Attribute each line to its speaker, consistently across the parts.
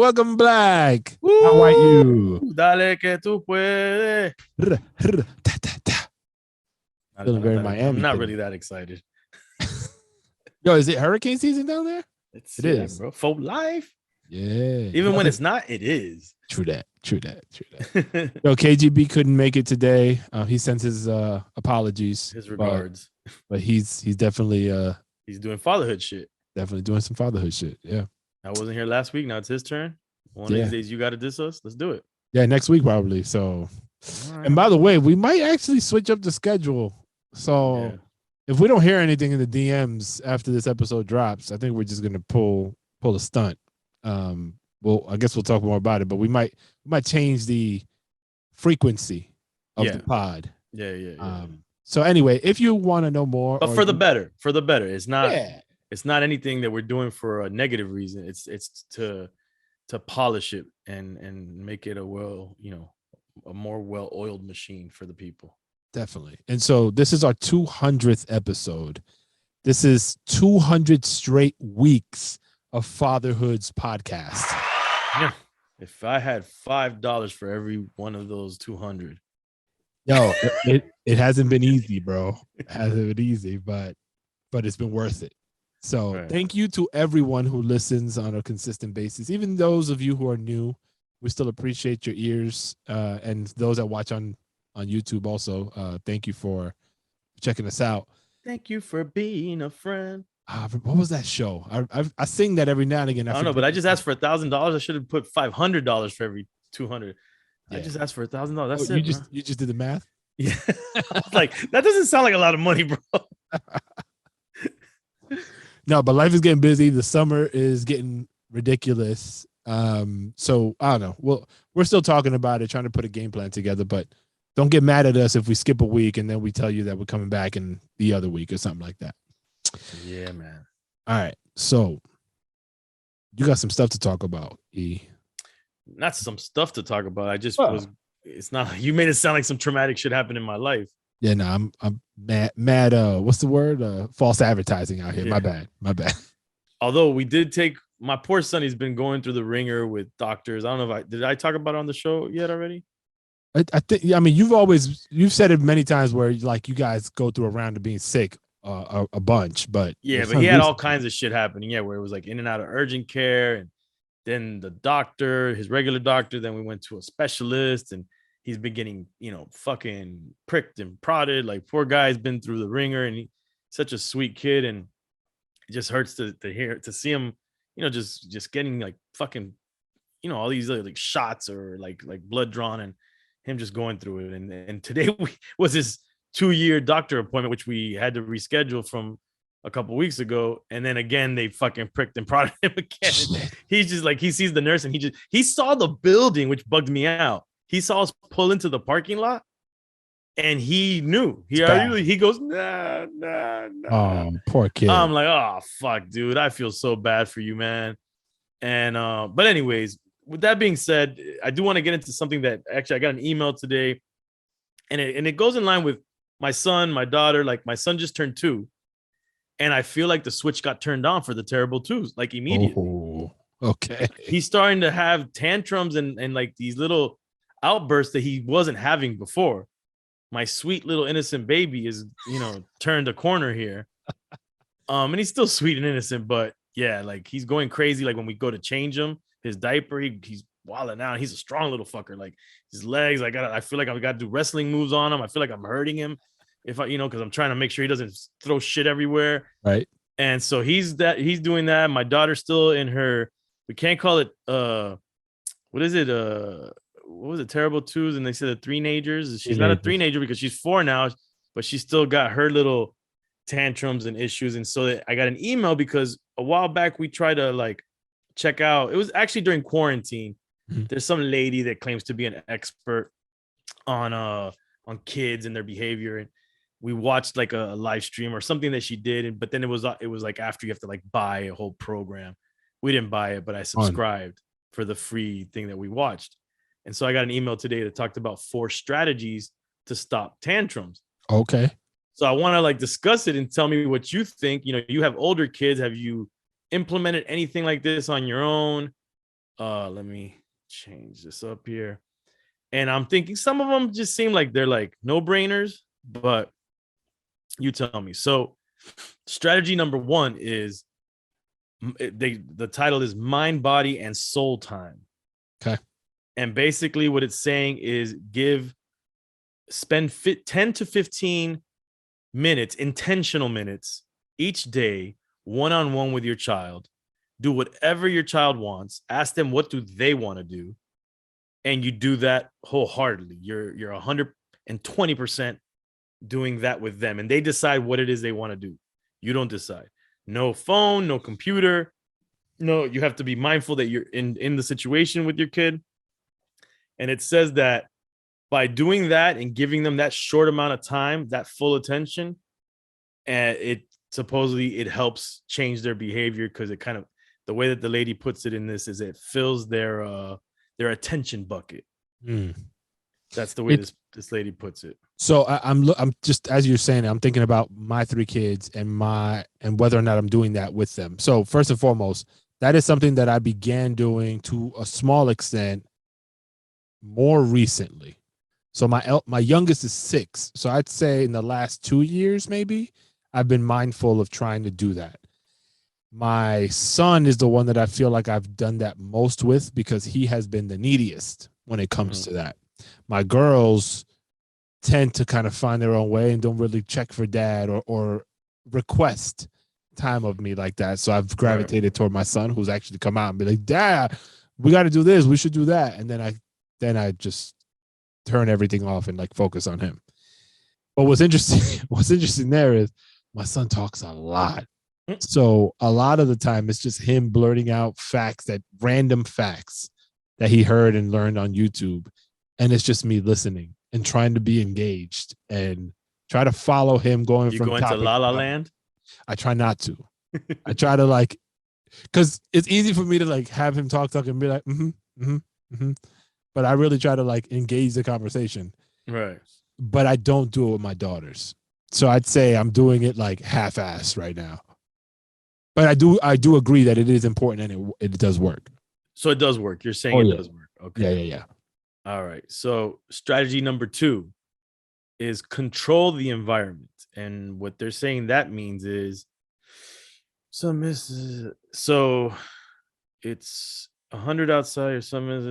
Speaker 1: welcome back. How are you?
Speaker 2: Dale que tú puedes.
Speaker 1: Feeling very Miami.
Speaker 2: I'm not really that excited.
Speaker 1: Yo, is it hurricane season down there?
Speaker 2: It is, bro. For life.
Speaker 1: Yeah.
Speaker 2: Even when it's not, it is.
Speaker 1: True that. Yo, KGB couldn't make it today. He sends his apologies.
Speaker 2: His regards.
Speaker 1: But he's definitely
Speaker 2: he's doing fatherhood shit.
Speaker 1: Definitely doing some fatherhood shit. Yeah.
Speaker 2: I wasn't here last week. Now it's his turn. One of these days you got to diss us. Let's do it.
Speaker 1: Yeah, next week probably. So, right. And by the way, we might actually switch up the schedule. So if we don't hear anything in the DMs after this episode drops, I think we're just gonna pull a stunt. Well, I guess we'll talk more about it, but we might change the frequency of the pod.
Speaker 2: Yeah.
Speaker 1: So anyway, if you want to know more,
Speaker 2: but for the better, it's not anything that we're doing for a negative reason. It's to polish it and make it a more well-oiled machine for the people.
Speaker 1: Definitely. And so this is our 200th episode. This is 200 straight weeks of Fatherhoods podcast.
Speaker 2: Yeah. If I had $5 for every one of those 200.
Speaker 1: Yo, it hasn't been easy, bro. It hasn't been easy, but it's been worth it. So Thank you to everyone who listens on a consistent basis. Even those of you who are new, we still appreciate your ears. And those that watch on YouTube also, thank you for checking us out.
Speaker 2: Thank you for being a friend.
Speaker 1: What was that show? I sing that every now and again.
Speaker 2: I don't know, but I just asked for $1,000. I should have put $500 for every 200. Yeah. I just asked for $1,000. That's it.
Speaker 1: You just did the math.
Speaker 2: Yeah, I was like, that doesn't sound like a lot of money, bro.
Speaker 1: No, but life is getting busy. The summer is getting ridiculous. So I don't know. Well, we're still talking about it, trying to put a game plan together, but don't get mad at us if we skip a week and then we tell you that we're coming back in the other week or something like that.
Speaker 2: Yeah, man.
Speaker 1: All right. So you got some stuff to talk about, E.
Speaker 2: Not some stuff to talk about. I just it's not, you made it sound like some traumatic shit happened in my life.
Speaker 1: Yeah, no, I'm mad. What's the word? False advertising out here. Yeah. My bad.
Speaker 2: Although we did take my poor son, he's been going through the ringer with doctors. I don't know if did I talk about it on the show yet already?
Speaker 1: I think, I mean, you've said it many times where like you guys go through a round of being sick a bunch, but
Speaker 2: yeah, but he had all kinds of shit happening. Yeah, where it was like in and out of urgent care, and then the doctor, his regular doctor, then we went to a specialist, and he's been getting, fucking pricked and prodded. Like, poor guy's been through the ringer, and he's such a sweet kid, and it just hurts to see him, just getting like fucking, all these like shots or like blood drawn, and him just going through it. And today was his 2-year doctor appointment, which we had to reschedule from a couple weeks ago. And then again, they fucking pricked and prodded him again. He's just like, he sees the nurse, and he saw the building, which bugged me out. He saw us pull into the parking lot, and he knew. He goes, nah.
Speaker 1: Oh, poor kid.
Speaker 2: I'm like, oh fuck, dude. I feel so bad for you, man. And but anyways, with that being said, I do want to get into something that actually I got an email today, and it goes in line with my son, my daughter. Like, my son just turned 2, and I feel like the switch got turned on for the terrible twos, like immediately.
Speaker 1: Oh, okay.
Speaker 2: He's starting to have tantrums and like these little outbursts that he wasn't having before. My sweet little innocent baby is, turned a corner here. And he's still sweet and innocent, but yeah, like he's going crazy. Like when we go to change him, his diaper, he's wilding out. He's a strong little fucker. Like his legs, I feel like I've got to do wrestling moves on him. I feel like I'm hurting him if I, because I'm trying to make sure he doesn't throw shit everywhere.
Speaker 1: Right.
Speaker 2: And so he's doing that. My daughter's still in her, we can't call it, what is it? What was it? Terrible twos. And they said the 3-nagers. She's not a 3-nager because she's 4 now, but she's still got her little tantrums and issues. And so I got an email because a while back we tried to like check out. It was actually during quarantine. Mm-hmm. There's some lady that claims to be an expert on kids and their behavior, and we watched like a live stream or something that she did. But then it was like after you have to like buy a whole program. We didn't buy it, but I subscribed for the free thing that we watched. And so I got an email today that talked about 4 strategies to stop tantrums.
Speaker 1: Okay.
Speaker 2: So I want to like discuss it and tell me what you think. You have older kids. Have you implemented anything like this on your own? Let me change this up here. And I'm thinking some of them just seem like they're like no-brainers, but you tell me. So strategy number 1 is the title is mind, body, and soul time.
Speaker 1: Okay.
Speaker 2: And basically what it's saying is spend 10 to 15 minutes, intentional minutes each day, one-on-one with your child. Do whatever your child wants. Ask them what do they want to do. And you do that wholeheartedly. You're 120% doing that with them. And they decide what it is they want to do. You don't decide. No phone, no computer. No, you have to be mindful that you're in the situation with your kid. And it says that by doing that and giving them that short amount of time, that full attention, and it supposedly it helps change their behavior, because it kind of, the way that the lady puts it in this is it fills their attention bucket. That's the way this lady puts it.
Speaker 1: So I'm just, as you're saying, I'm thinking about my 3 kids and whether or not I'm doing that with them. So first and foremost, that is something that I began doing to a small extent more recently. So my youngest is 6. So I'd say in the last 2 years, maybe, I've been mindful of trying to do that. My son is the one that I feel like I've done that most with, because he has been the neediest when it comes to that. My girls tend to kind of find their own way and don't really check for dad or request time of me like that. So I've gravitated toward my son, who's actually come out and be like, Dad, we got to do this. We should do that. And then I just turn everything off and like focus on him. But what's interesting there is my son talks a lot. So a lot of the time it's just him blurting out random facts that he heard and learned on YouTube. And it's just me listening and trying to be engaged and try to follow him going from
Speaker 2: topic to La La Land.
Speaker 1: I try not to. I try to like, because it's easy for me to like have him talk and be like, but I really try to like engage the conversation.
Speaker 2: Right.
Speaker 1: But I don't do it with my daughters. So I'd say I'm doing it like half-assed right now. But I do agree that it is important and it does work.
Speaker 2: So it does work. You're saying it does work. Okay.
Speaker 1: Yeah.
Speaker 2: All right. So strategy number 2 is control the environment. And what they're saying that means is, so it's 100 outside or something.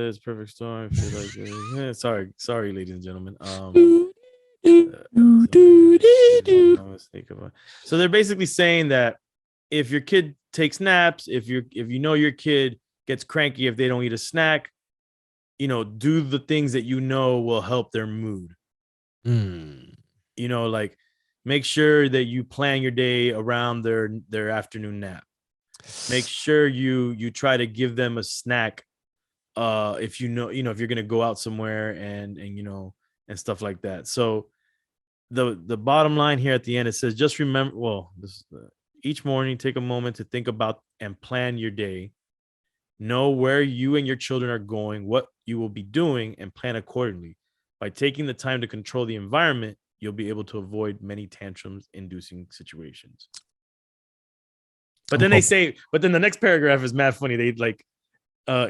Speaker 2: It's perfect storm. Sorry, ladies and gentlemen. So they're basically saying that if your kid takes naps, if you know your kid gets cranky if they don't eat a snack, do the things that will help their mood. Like make sure that you plan your day around their afternoon nap. Make sure you try to give them a snack if if you're gonna go out somewhere and stuff like that. So the bottom line here at the end, it says, just remember, each morning take a moment to think about and plan your day. Know where you and your children are going, what you will be doing, and plan accordingly. By taking the time to control the environment, you'll be able to avoid many tantrums-inducing situations. But then then the next paragraph is mad funny. They like,
Speaker 1: all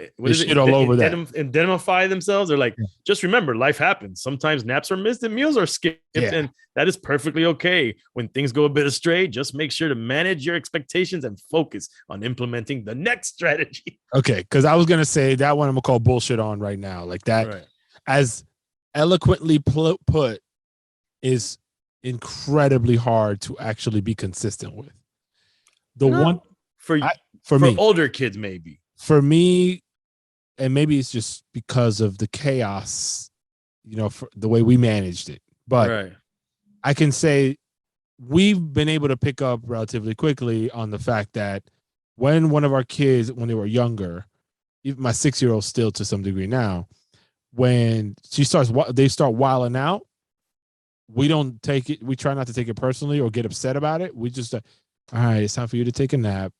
Speaker 1: over that.
Speaker 2: Indemnify themselves. They're like, just remember, life happens. Sometimes naps are missed and meals are skipped, and that is perfectly okay. When things go a bit astray, just make sure to manage your expectations and focus on implementing the next strategy.
Speaker 1: Okay, because I was gonna say that one I'm gonna call bullshit on right now. Like that, as eloquently put, is incredibly hard to actually be consistent with. For me,
Speaker 2: older kids, maybe.
Speaker 1: For me, and maybe it's just because of the chaos, for the way we managed it. But I can say we've been able to pick up relatively quickly on the fact that when one of our kids, when they were younger, even my 6-year-old still to some degree now, when they start wilding out, we don't take it. We try not to take it personally or get upset about it. We just, all right, it's time for you to take a nap.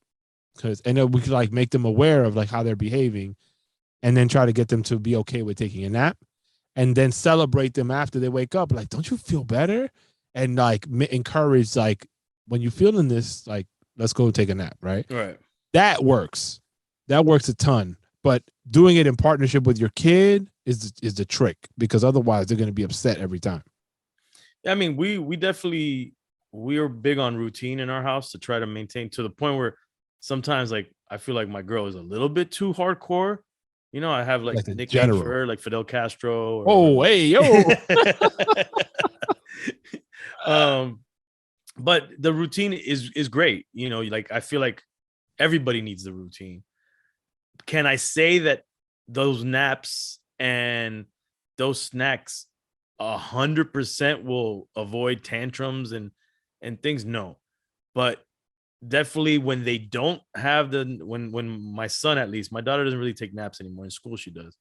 Speaker 1: And then we could like make them aware of like how they're behaving, and then try to get them to be okay with taking a nap, and then celebrate them after they wake up. Like, don't you feel better? And like encourage, like, when you're feeling this, like, let's go take a nap. Right.
Speaker 2: That
Speaker 1: works. That works a ton. but doing it in partnership with your kid is the trick, because otherwise they're going to be upset every time.
Speaker 2: I mean, we definitely, we are big on routine in our house to try to maintain, to the point where sometimes like I feel like my girl is a little bit too hardcore. You know, I have like
Speaker 1: Like a
Speaker 2: nicknames for
Speaker 1: general.
Speaker 2: her, like Fidel Castro.
Speaker 1: Oh, hey, yo.
Speaker 2: um, but the routine is great. You know, like I feel like everybody needs the routine. Can I say that those naps and those snacks 100% will avoid tantrums and things? No, but definitely when they don't have the, when my son, at least my daughter doesn't really take naps anymore. In school she does.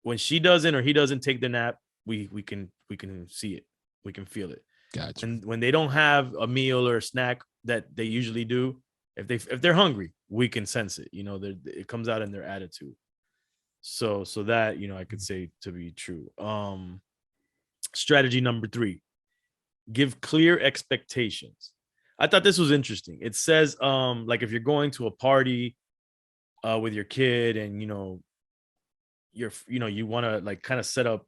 Speaker 2: When she doesn't or he doesn't take the nap, we can see it, we can feel it.
Speaker 1: Gotcha.
Speaker 2: And when they don't have a meal or a snack that they usually do, if they're hungry, we can sense it. You know, it comes out in their attitude. So that, you know, I could say to be true. Strategy number 3: give clear expectations. I thought this was interesting. It says, like if you're going to a party with your kid, and you want to like kind of set up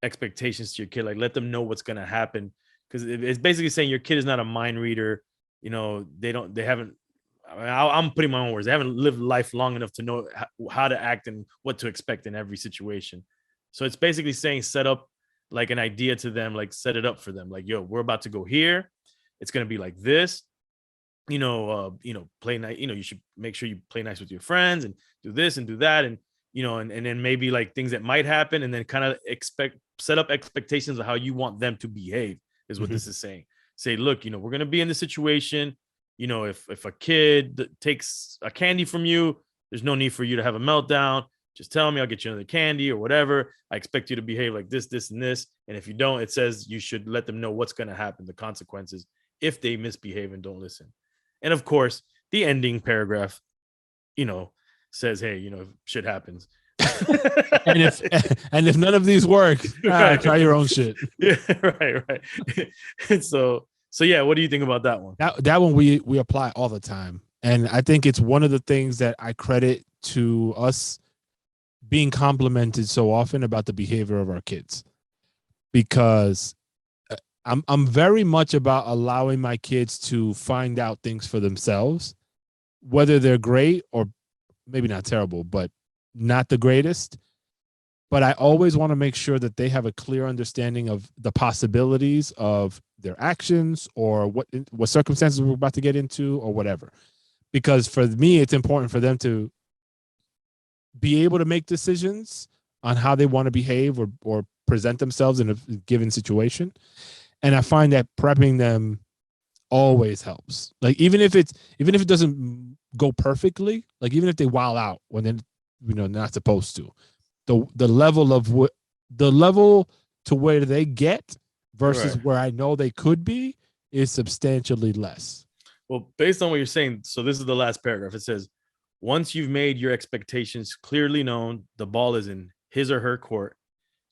Speaker 2: expectations to your kid, like let them know what's going to happen, because it's basically saying your kid is not a mind reader. You know, they haven't, I'm putting my own words, they haven't lived life long enough to know how to act and what to expect in every situation. So it's basically saying set up like an idea to them, like set it up for them, like, yo, we're about to go here, it's going to be like this. Play nice. You should make sure you play nice with your friends and do this and do that. And, and then maybe like things that might happen, and then kind of set up expectations of how you want them to behave, is what this is saying. Say, look, we're going to be in this situation. If a kid takes a candy from you, there's no need for you to have a meltdown. Just tell me, I'll get you another candy or whatever. I expect you to behave like this, this, and this. And if you don't, it says you should let them know what's going to happen, the consequences, if they misbehave and don't listen. And of course, the ending paragraph, says, hey, if shit happens.
Speaker 1: and if none of these work, right, try your own shit.
Speaker 2: Yeah, right. And so yeah, what do you think about that one?
Speaker 1: That one we apply all the time. And I think it's one of the things that I credit to us being complimented so often about the behavior of our kids, because I'm very much about allowing my kids to find out things for themselves, whether they're great or maybe not terrible, but not the greatest. But I always want to make sure that they have a clear understanding of the possibilities of their actions, or what circumstances we're about to get into, or whatever. Because for me, it's important for them to be able to make decisions on how they want to behave or present themselves in a given situation. And I find that prepping them always helps. Like even if it doesn't go perfectly, like even if they wild out when they're not supposed to, the level to where they get versus where I know they could be is substantially less.
Speaker 2: Well, based on what you're saying, so this is the last paragraph. It says, once you've made your expectations clearly known, the ball is in his or her court.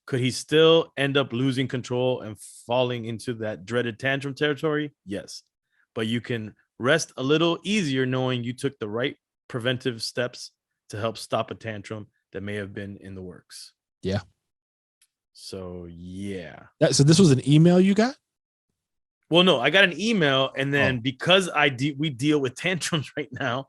Speaker 2: Could he still end up losing control and falling into that dreaded tantrum territory? Yes. But you can rest a little easier knowing you took the right preventive steps to help stop a tantrum that may have been in the works.
Speaker 1: Yeah.
Speaker 2: So, yeah.
Speaker 1: So this was an email you got?
Speaker 2: Well, no, I got an email, and then because we deal with tantrums right now,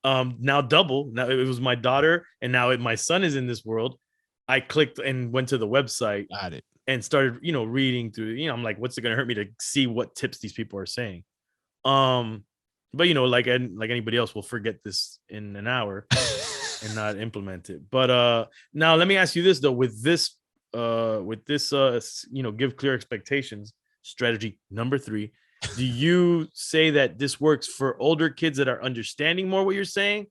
Speaker 2: now double. Now it was my daughter, and now my son is in this world. I clicked and went to the website.
Speaker 1: Got it.
Speaker 2: And started, reading through. I'm like, what's it gonna hurt me to see what tips these people are saying? But like anybody else, will forget this in an hour and not implement it. But now let me ask you this though: with this, give clear expectations. Strategy number 3. Do you say that this works for older kids that are understanding more what you're saying,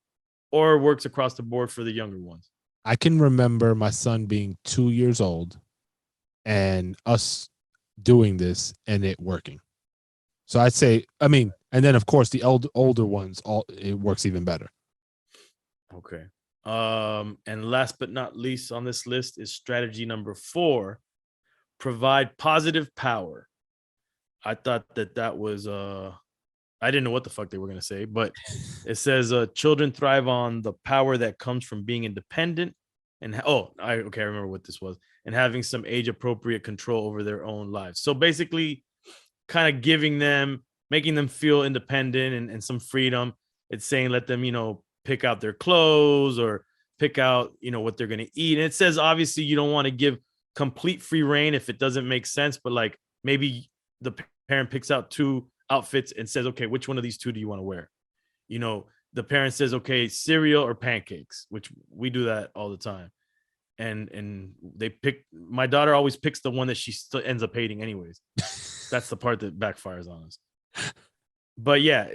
Speaker 2: or works across the board for the younger ones?
Speaker 1: I can remember my son being 2 years old and us doing this and it working. So I'd say, and then of course the older ones, it works even better.
Speaker 2: Okay. And last but not least on this list is strategy number 4: provide positive power. I thought that was I didn't know what the fuck they were gonna say, but it says children thrive on the power that comes from being independent and I remember what this was, and having some age appropriate control over their own lives. So basically, kind of making them feel independent and some freedom. It's saying let them, pick out their clothes or pick out, what they're gonna eat. And it says obviously you don't want to give complete free reign if it doesn't make sense, but like maybe the parent picks out two outfits and says, okay, which one of these two do you want to wear? The parent says, okay, cereal or pancakes, which we do that all the time. And they pick, my daughter always picks the one that she still ends up hating anyways. That's the part that backfires on us. But yeah,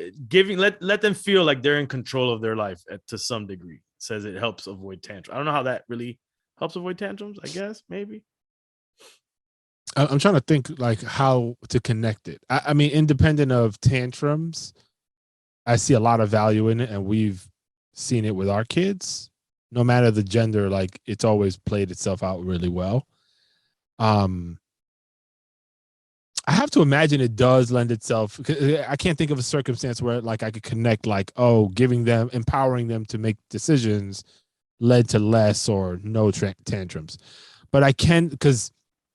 Speaker 2: let them feel like they're in control of their life to some degree. It says it helps avoid tantrums. I don't know how that really helps avoid tantrums. I guess maybe.
Speaker 1: I'm trying to think like how to connect it. I mean, independent of tantrums, I see a lot of value in it, and we've seen it with our kids. No matter the gender, like it's always played itself out really well. I have to imagine it does lend itself. I can't think of a circumstance where like I could connect like, empowering them to make decisions led to less or no tantrums. But I can, because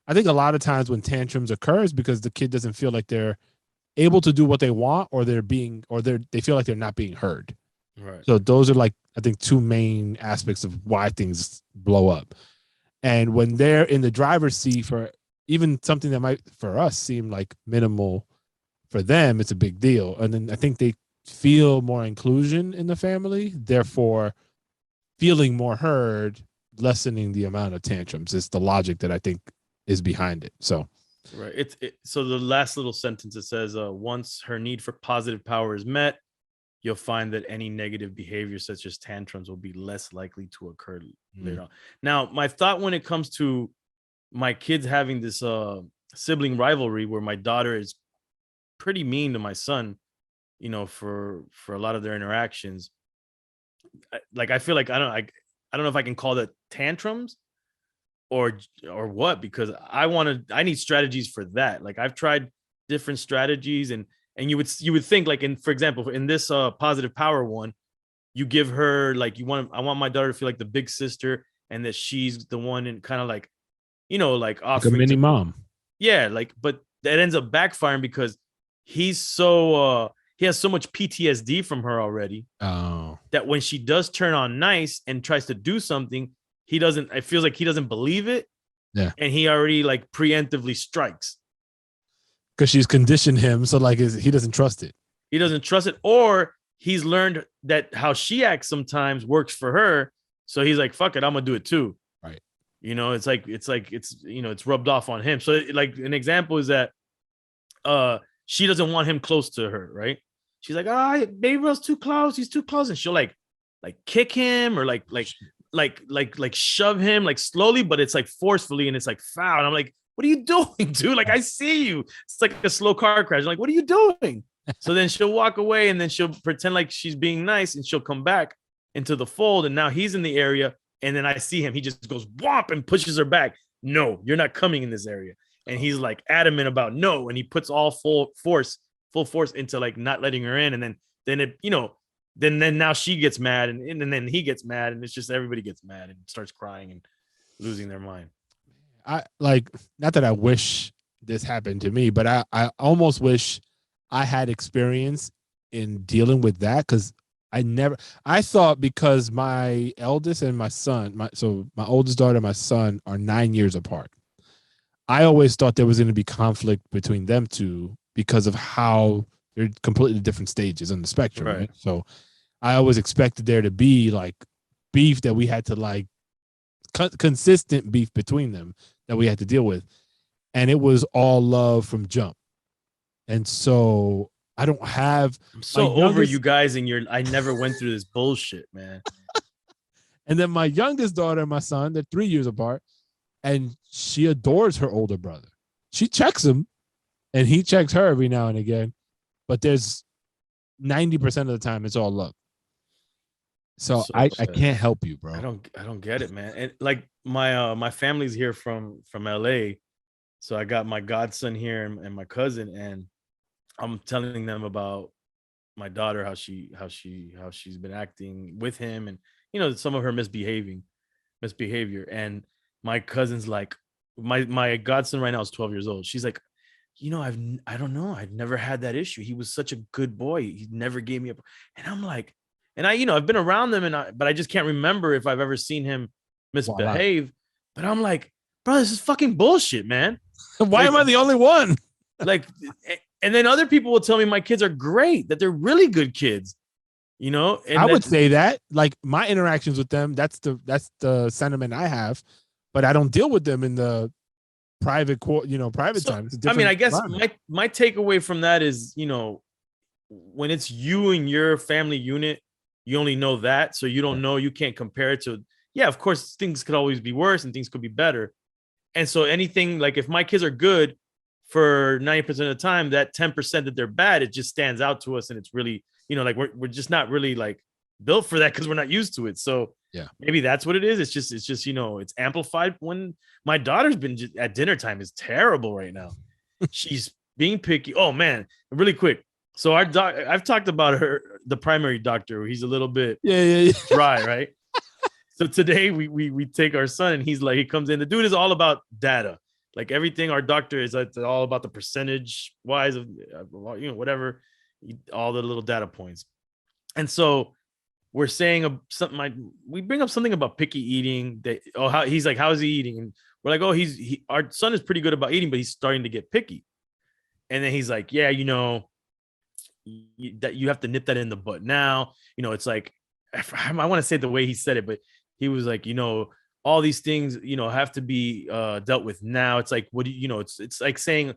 Speaker 1: I think a lot of times when tantrums occurs because the kid doesn't feel like they're able to do what they want, or they feel like they're not being heard.
Speaker 2: Right.
Speaker 1: So those are like, I think, two main aspects of why things blow up. And when they're in the driver's seat for even something that might for us seem like minimal, for them it's a big deal. And then I think they feel more inclusion in the family, therefore feeling more heard, lessening the amount of tantrums. It's the logic that I think is behind it. So
Speaker 2: right. So the last little sentence, it says once her need for positive power is met, you'll find that any negative behavior such as tantrums will be less likely to occur later on. Now, my thought when it comes to my kids having this sibling rivalry where my daughter is pretty mean to my son, for a lot of their interactions. I feel like I don't know if I can call that tantrums or what, because I need strategies for that. Like I've tried different strategies, and you would think like, for example, in this positive power one, you give her like I want my daughter to feel like the big sister, and that she's the one and kind of like, like
Speaker 1: like a
Speaker 2: offering
Speaker 1: mini
Speaker 2: to,
Speaker 1: mom.
Speaker 2: yeah, like, but that ends up backfiring because he has so much PTSD from her already.
Speaker 1: Oh.
Speaker 2: That when she does turn on nice and tries to do something, it feels like he doesn't believe it.
Speaker 1: Yeah.
Speaker 2: And he already like preemptively strikes.
Speaker 1: Because she's conditioned him, so like he doesn't trust it.
Speaker 2: He doesn't trust it, or he's learned that how she acts sometimes works for her. So he's like, fuck it, I'm gonna do it too.
Speaker 1: Right.
Speaker 2: It's rubbed off on him. So like an example is that she doesn't want him close to her, right? She's like, baby girl's too close, he's too close, and she'll like kick him or like shove him like slowly, but it's like forcefully and it's like foul. And I'm like, what are you doing, dude? Like I see you. It's like a slow car crash. I'm like, what are you doing? So then she'll walk away and then she'll pretend like she's being nice and she'll come back into the fold. And now he's in the area. And then I see him. He just goes whomp and pushes her back. No, you're not coming in this area. And he's like adamant about no. And he puts all full force into like not letting her in. And then it, then now she gets mad and then he gets mad. And it's just everybody gets mad and starts crying and losing their mind.
Speaker 1: I like, not that I wish this happened to me, but I almost wish I had experience in dealing with that, because I thought because my eldest and my son, my oldest daughter and my son are 9 years apart. I always thought there was going to be conflict between them two because of how they're completely different stages on the spectrum. Right. So I always expected there to be like beef that we had to like consistent beef between them that we had to deal with. And it was all love from jump. And so I don't have.
Speaker 2: I'm so over you guys and I never went through this bullshit, man.
Speaker 1: And then my youngest daughter and my son, they're 3 years apart, and she adores her older brother. She checks him and he checks her every now and again, but there's 90% of the time it's all love. So I can't help you, bro.
Speaker 2: I don't get it, man. And like my family's here from LA. So I got my godson here and my cousin, and I'm telling them about my daughter, how she's been acting with him, and some of her misbehavior. And my cousin's like, my godson right now is 12 years old. She's like, I don't know, I've never had that issue. He was such a good boy. He never gave me up. And I'm like, and I've been around them, but I just can't remember if I've ever seen him misbehave. But I'm like, bro, this is fucking bullshit, man.
Speaker 1: Why am I the only one?
Speaker 2: Like, and then other people will tell me my kids are great, that they're really good kids, And
Speaker 1: I would say that, like, my interactions with them, that's the sentiment I have, but I don't deal with them in the private time.
Speaker 2: I mean, I guess my takeaway from that is, when it's you and your family unit, you only know that, so you don't know, you can't compare it to. Yeah, of course, things could always be worse and things could be better. And so anything, like, if my kids are good for 90% of the time, that 10% that they're bad, it just stands out to us. And it's really, like, we're just not really, like, built for that because we're not used to it. So
Speaker 1: yeah,
Speaker 2: maybe that's what it is. It's just, it's amplified when my daughter's been at dinner time is terrible right now. She's being picky. Oh man, really quick. So I've talked about the primary doctor. He's a little bit dry, right? So today we take our son, and he's like, he comes in. The dude is all about data, like everything. Our doctor is all about the percentage wise of whatever, all the little data points. And so we're saying something. We bring up something about picky eating. He's like, how is he eating? And we're like, oh, our son is pretty good about eating, but he's starting to get picky. And then he's like, yeah, that you have to nip that in the butt now. It's like, I want to say the way he said it, but he was like, all these things, have to be dealt with now. It's like, what do it's like saying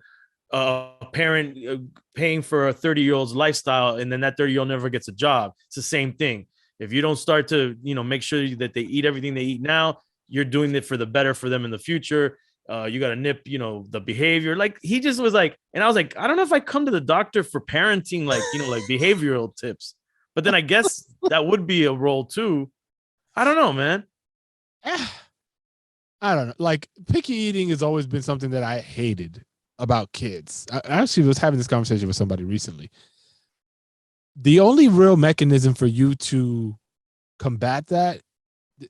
Speaker 2: a parent paying for a 30-year-old's lifestyle, and then that 30-year-old never gets a job. It's the same thing. If you don't start to, make sure that they eat everything they eat now, you're doing it for the better for them in the future. You got to nip, the behavior. Like, he just was like, and I was like, I don't know if I come to the doctor for parenting, like, like behavioral tips, but then I guess that would be a role too. I don't know, man.
Speaker 1: I don't know. Like, picky eating has always been something that I hated about kids. I actually was having this conversation with somebody recently. The only real mechanism for you to combat that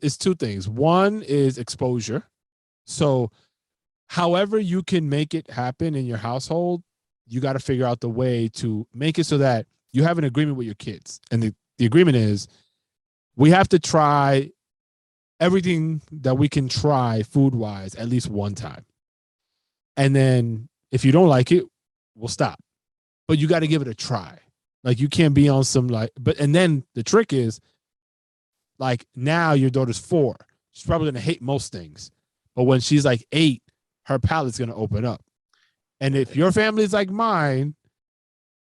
Speaker 1: is two things. One is exposure. So however you can make it happen in your household, you got to figure out the way to make it so that you have an agreement with your kids. And the agreement is, we have to try everything that we can try food-wise at least one time. And then if you don't like it, we'll stop. But you got to give it a try. Like, you can't be on some and then the trick is, like, now your daughter's 4. She's probably going to hate most things. But when she's like 8, her palate's going to open up. And if your family is like mine,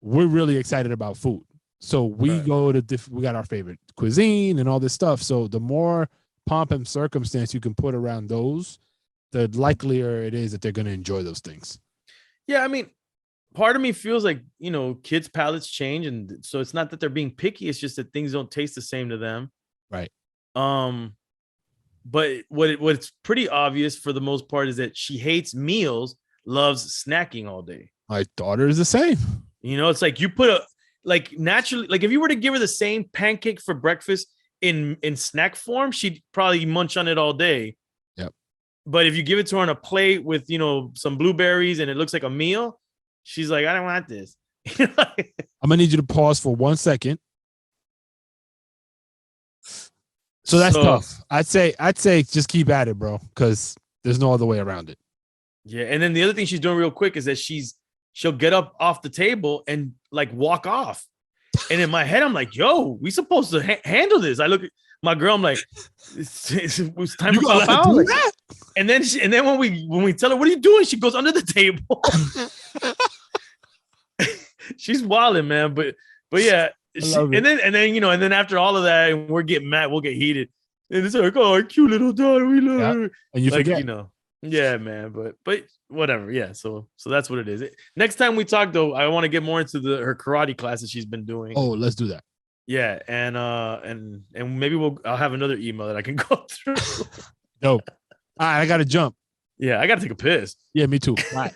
Speaker 1: we're really excited about food. So we go to we got our favorite cuisine and all this stuff. So the more pomp and circumstance you can put around those, the likelier it is that they're going to enjoy those things.
Speaker 2: Yeah, I mean, part of me feels like, kids' palates change, and so it's not that they're being picky, it's just that things don't taste the same to them.
Speaker 1: Right.
Speaker 2: But what's pretty obvious for the most part is that she hates meals, loves snacking all day.
Speaker 1: My daughter is the same.
Speaker 2: It's like, you put naturally, like, if you were to give her the same pancake for breakfast in snack form, she'd probably munch on it all day.
Speaker 1: Yep.
Speaker 2: But if you give it to her on a plate with, some blueberries and it looks like a meal, she's like, I don't want this.
Speaker 1: I'm gonna need you to pause for 1 second. So that's tough. I'd say just keep at it, bro, because there's no other way around it.
Speaker 2: Yeah, and then the other thing she's doing real quick is that she'll get up off the table and, like, walk off. And in my head, I'm like, yo, we supposed to handle this. I look at my girl, I'm like, it's time to pop out. Like, and then when we tell her, what are you doing? She goes under the table. She's wilding, man. But yeah. And then after all of that, and we're getting mad, we'll get heated. And it's like, oh, our cute little daughter, we love her.
Speaker 1: And you forget.
Speaker 2: Yeah, man. But whatever. Yeah. So that's what it is. Next time we talk, though, I want to get more into her karate classes she's been doing.
Speaker 1: Oh, let's do that.
Speaker 2: Yeah, and maybe I'll have another email that I can go through.
Speaker 1: Dope. All right, I gotta jump.
Speaker 2: Yeah, I gotta take a piss.
Speaker 1: Yeah, me too. Bye.